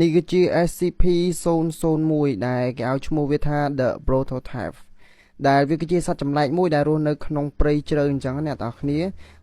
នេះគឺជា SCP-001 ដែលគេឲ្យឈ្មោះវាថា The Prototype ដែលវាគឺជាសត្វចម្លែកមួយដែលរស់នៅក្នុងព្រៃជ្រៅអញ្ចឹងអ្នកទាំងអស់គ្នា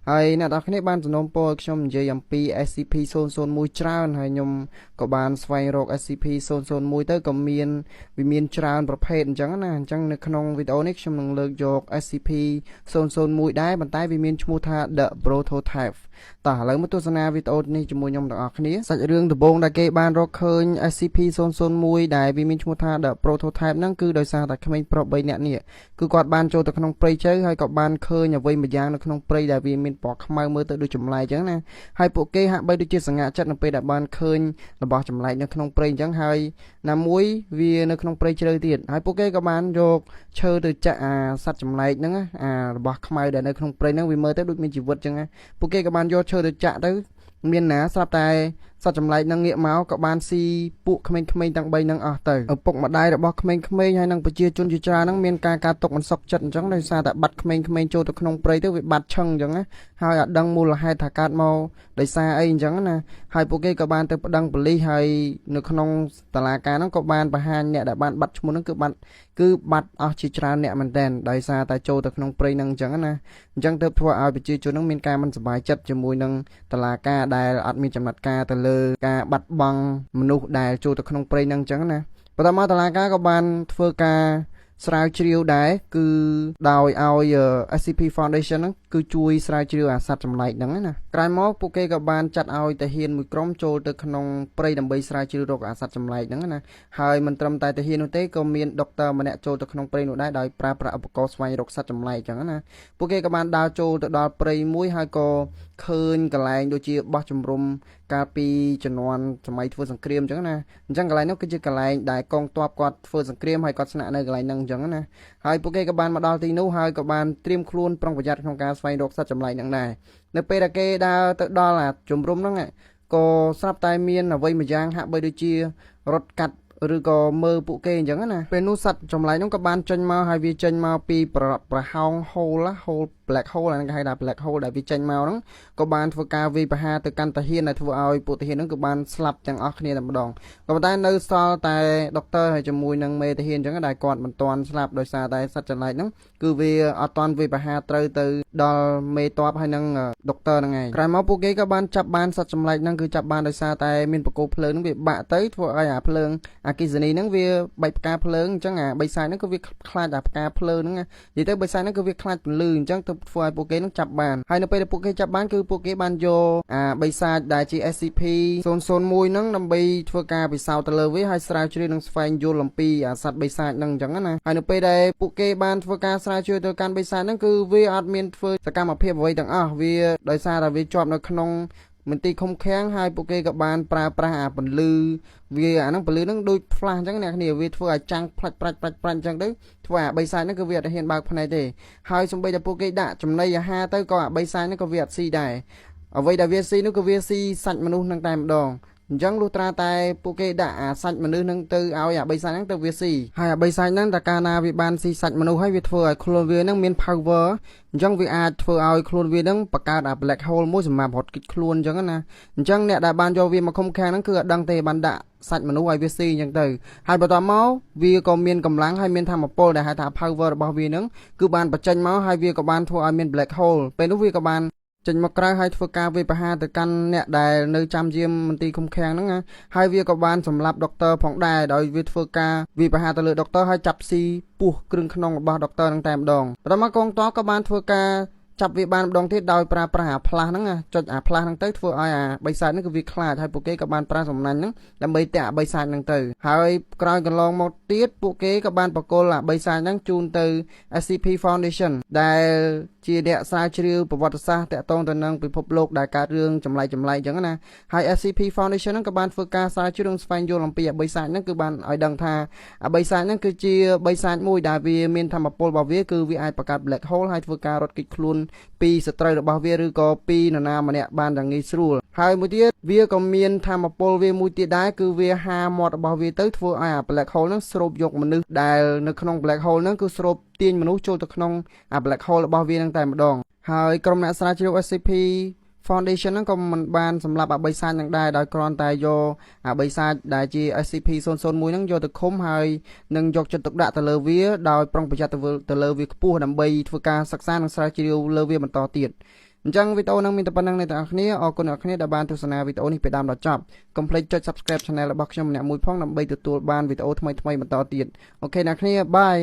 ហើយអ្នកទាំងអស់គ្នាបានសំណូមពរឲ្យខ្ញុំនិយាយអំពី SCP-001 ច្រើនហើយខ្ញុំក៏បានស្វែងរក SCP-001 ទៅក៏មានវាមានច្រើនប្រភេទអញ្ចឹងណាអញ្ចឹងនៅក្នុងវីដេអូនេះខ្ញុំនឹងលើកយក SCP-001 ដែរប៉ុន្តែវាមានឈ្មោះថា The Prototype តោះឥឡូវមកទស្សនាវីដេអូនេះជាមួយខ្ញុំទាំងអស់គ្នាសាច់រឿងដំបូងដែលគេបានរកឃើញ SCP-001 ដែលវាមានឈ្មោះថា The Prototype ហ្នឹងគឺដោយសារតែក្មេងប្រុស3នាក់នេះគឺគាត់បានចូលទៅក្នុងព្រៃជ្រៅហើយក៏បានឃើញអ្វីមួយយ៉ាងនៅក្នុងព្រៃដែលវាមានពណ៌ខ្មៅមើលទៅដូចចម្លែកអញ្ចឹងណាហើយពួកគេហាក់បីដូចជាសង្ហាចិត្តនៅពេលដែលបានឃើញរបស់ចម្លែកនៅក្នុងព្រៃអញ្ចឹងហើយណាមួយវានៅក្នុងព្រៃជ្រៅទៀតហើយពួកគេក៏បានយកឈើទៅចាក់អាសត្វចម្លែកហ្នឹងអារបស់ខ្មៅដែលនៅក្នុងព្រៃហ្នឹងវាមើលទៅដូចមានជីវិតអញ្ចឹងណាពួកគេក៏បានយកឈើទៅចាក់ទៅមានណាស្រាប់តែសត្វចម្លែកនឹងងាកមកក៏បានស៊ីពួកក្មេងៗទាំង3នឹងអស់ទៅឪពុកម្ដាយរបស់ក្មេងៗហើយនឹងប្រជាជនជាច្រើនហ្នឹងមានការទុកមិនសុខចិត្តអញ្ចឹងដោយសារតែបាត់ក្មេងៗចូលទៅក្នុងព្រៃទៅវាបាត់ឈឹងអញ្ចឹងណាហើយអត់ដឹងមូលហេតុថាកើតមកដោយសារអីអញ្ចឹងណាហើយពួកគេក៏បានទៅប្តឹងប៉ូលីសហើយនៅក្នុងតុលាការហ្នឹងក៏បានបង្ហាញអ្នកដែលបានបាត់ឈ្មោះហ្នឹងគឺបាត់អស់ជាច្រើនអ្នកមែនទែនដោយសារតែចូលទៅក្នុងព្រៃហ្នឹងអញ្ចឹងណាអញ្ចឹងទើបធ្វើឲ្យប្រជាជនហ្នឹងមានការមិនសប្បាយចិត្តជាមួយនឹងតុលាការដែលអត់មានចំណាត់ការទៅលើការបាត់បង់មនុស្សដែលចូលទៅក្នុងព្រៃហ្នឹងអញ្ចឹងណាបន្តមកតុលាការក៏បានធ្វើការស្រាវជ្រាវដែរគឺដោយឲ្យ SCP Foundation ហ្នឹងគឺជួយស្រាវជ្រាវអាសត្វចម្លែកហ្នឹងណាក្រោយមកពួកគេក៏បានចាត់ឲ្យទាហានមួយក្រុមចូលទៅក្នុងព្រៃដើម្បីស្រាវជ្រាវរកអាសត្វចម្លែកហ្នឹងណាហើយមិនត្រឹមតែទាហាននោះទេក៏មានដុកទ័រម្នាក់ចូលទៅក្នុងព្រៃនោះដែរដោយប្រើប្រាស់ឧបករណ៍ស្វែងរកសត្វចម្លែកអញ្ចឹងណាពួកគេក៏បានដើរចូលទៅដល់ព្រៃមួយហើយក៏ឃើញកន្លែងដូចជាបោះជំរំកាលពីជំនាន់សម័យធ្វើសង្គ្រាមអញ្ចឹងណាអញ្ចឹងកន្លែងនោះគឺជាកន្លែងដែលកងទ័ពគាត់ធ្វើសង្គ្រាមហើយគាត់ស្នាក់នៅកន្លែងហ្នឹងអញ្ចឹងណាហើយពួកគេក៏បានមកដល់ទីនោះហើយក៏បានត្រៀមខ្លួនប្រុងប្រយ័ត្នក្នុងការស្វែងរកសត្វចម្លែកហ្នឹងដែរនៅពេលដែលគេដើរទៅដល់អាជំរំហ្នឹងក៏ស្រាប់តែមានអ្វីមួយយ៉ាងហាក់បីដូចជារត់កាត់ឬក៏មើលពួកគេអញ្ចឹងណាពេលនោះសត្វចម្លែកនោះក៏បានចេញមកហើយវាចេញមកពីប្រហោង hole black hole ហ្នឹងគេហៅថា black hole ដែលវាចេញមកហ្នឹងក៏បានធ្វើការវាយប្រហារទៅកាន់ទាហានដែលធ្វើឲ្យពួកទាហានហ្នឹងគឺបានស្លាប់ទាំងអស់គ្នាតែម្ដងក៏ប៉ុន្តែនៅសល់តែដុកទ័រហើយជាមួយនឹងមេទាហានអញ្ចឹងដែលគាត់មិនទាន់ស្លាប់ដោយសារតែសត្វចម្លែកហ្នឹងគឺវាអត់ទាន់វាយប្រហារត្រូវទៅដល់មេទ័ពហើយនឹងដុកទ័រហ្នឹងឯងក្រោយមកពួកគេក៏បានចាប់បានសត្វចម្លែកហ្នឹងគឺចាប់បានដោយសារតែមានបកគោភ្លើងហ្នឹងវាបាក់ទៅធ្វើឲ្យអាភ្លើងអគ្គិសនីហ្នឹងវាបែកផ្កាភ្លើងអញ្ចឹងអាបិសាចហ្នឹងក៏វាខ្លាចអាផ្កាភ្លើងហ្នឹងនិយាយទៅបិសាចហ្នឹងគឺវាខ្លាចពន្លឺអញ្ចឹងទៅធ្វើឲ្យពួកគេនឹងចាប់បានហើយនៅពេលដែលពួកគេចាប់បានគឺពួកគេបានយកអាបិសាចដែលជា SCP-001 ហ្នឹងដើម្បីធ្វើការពិសោធន៍ទៅលើវាហើយស្រាវជ្រាវនិងស្វែងយល់អំពីអាសត្វបិសាចហ្នឹងអញ្ចឹងណាហើយនៅពេលដែលពួកគេបានធ្វើការស្រាវជ្រាវទៅកាន់បិសាចហ្នឹងគឺវាអត់មានធ្វើសកម្មភាពអ្វីទាំងអស់វាដោយសារតែវាជាប់នៅក្នុងមន្ទីរឃុំឃាំងហើយពួកគេក៏បានប្រើប្រាស់អាពន្លឺវាអាហ្នឹងពន្លឺហ្នឹងដូច flash អញ្ចឹងអ្នកគ្នាវាធ្វើឲ្យចាំងផ្លាច់ប្រាច់អញ្ចឹងទៅធ្វើឲ្យអាបិសាចហ្នឹងគឺវាអត់ហ៊ានបើកភ្នែកទេហើយសូម្បីតែពួកគេដាក់ចំណីអាហារទៅក៏អាបិសាចហ្នឹងក៏វាអត់ស៊ីដែរអ្វីដែលវាស៊ីនោះគឺវាស៊ីសាច់មនុស្សហ្នឹងតែម្ដងអញ្ចឹងលុះត្រាតែពួកគេដាក់អាសាច់មនុស្សហ្នឹងទៅឲ្យអាបិសាចហ្នឹងទៅវាស៊ីហើយអាបិសាចហ្នឹងតែកាលណាវាបានស៊ីសាច់មនុស្សហើយវាធ្វើឲ្យខ្លួនវាហ្នឹងមាន power អញ្ចឹងវាអាចធ្វើឲ្យខ្លួនវាហ្នឹងបង្កើតអា black hole មួយសម្រាប់រត់គេចខ្លួនអញ្ចឹងណាអញ្ចឹងអ្នកដែលបានយកវាមកឃុំឃាំងហ្នឹងគឺអត់ដឹងទេបានដាក់សាច់មនុស្សឲ្យវាស៊ីអញ្ចឹងទៅហើយបន្ទាប់មកវាក៏មានកម្លាំងហើយមានថាមពលដែលហៅថា power របស់វាហ្នឹងគឺបានបញ្ចេញមកហើយវាក៏បានធ្វើឲ្យមាន black hole ពេលនោះវាក៏បានចេញមកក្រៅហើយធ្វើការវាយប្រហារទៅកាន់អ្នកដែលនៅចាំយាមមន្ទីរឃុំឃាំងហ្នឹងណាហើយវាក៏បានសម្លាប់ដុកទ័រផងដែរដោយវាធ្វើការវាយប្រហារទៅលើដុកទ័រហើយចាប់ស៊ីពោះគ្រឿងក្នុងរបស់ដុកទ័រហ្នឹងតែម្ដងបន្ទាប់មកកងទ័ពក៏បានធ្វើការចាប់វាបានម្ដងទៀតដោយប្រើប្រាស់អាផ្លាស់ហ្នឹងចុចអាផ្លាស់ហ្នឹងទៅធ្វើឲ្យអាបិសាចហ្នឹងគឺវាខ្លាចហើយពួកគេក៏បានប្រើសំណាញ់ហ្នឹងដើម្បីតាក់អាបិសាចហ្នឹងទៅហើយក្រោយកន្លងមកទៀតពួកគេក៏បានបកគលអាបិសាចហ្នឹងជូនទៅ SCP Foundation ដែលជាអ្នកស្រាវជ្រាវប្រវត្តិសាស្ត្រតាក់ទងទៅនឹងពិភពលោកដែលកើតរឿងចម្លែកអញ្ចឹងណាហើយ SCP Foundation ហ្នឹងក៏បានធ្វើការស្រាវជ្រាវស្វែងយល់អំពីអាបិសាចហ្នឹងគឺបានឲ្យដឹងថាអាបិសាចហ្នឹងគឺជាបិសាចមួយដែលវាមានថាមពលរបស់វាគឺវាអាចបង្កើត black hole ហើយធ្វើការរត់គេចខ្លួនពីសត្រូវរបស់វាឬក៏ពីនរណាម្នាក់បានយ៉ាងងាយស្រួលហើយមួយទៀតវាក៏មានថាមពលវាមួយទៀតដែរគឺវាហាមាត់របស់វាទៅធ្វើឲ្យអា black hole ហ្នឹងស្រូបយកមនុស្សដែលនៅក្នុង black hole ហ្នឹងគឺស្រូបទាញមនុស្សចូលទៅក្នុងអា black hole របស់វាហ្នឹងតែម្ដងហើយក្រុមអ្នកស្រាវជ្រាវ SCP foundation ហ្នឹងក៏មិនបានសម្រាប់អា3សាច់នឹងដែរដោយគ្រាន់តែយកអា3សាច់ដែលជា SCP-001 ហ្នឹងយកទៅឃុំហើយនឹងយកចិត្តទុកដាក់ទៅលើវាដោយប្រុងប្រយ័ត្នទៅលើវាខ្ពស់ដើម្បីធ្វើការសិក្សានិងស្រាវជ្រាវលើវាបន្តទៀតអញ្ចឹងវីដេអូហ្នឹងមានតែប៉ុណ្្នឹងទេអ្នកនរគ្នាអរគុណអ្នកនរគ្នាដែលបានទស្សនាវីដេអូនេះពីដើមដល់ចប់កុំភ្លេចចុច Subscribe Channel របស់ខ្ញុំម្នាក់មួយផងដើម្បីទទួលបានវីដេអូថ្មីៗបន្តទៀតអូខេអ្នកនរគ្នាបាយ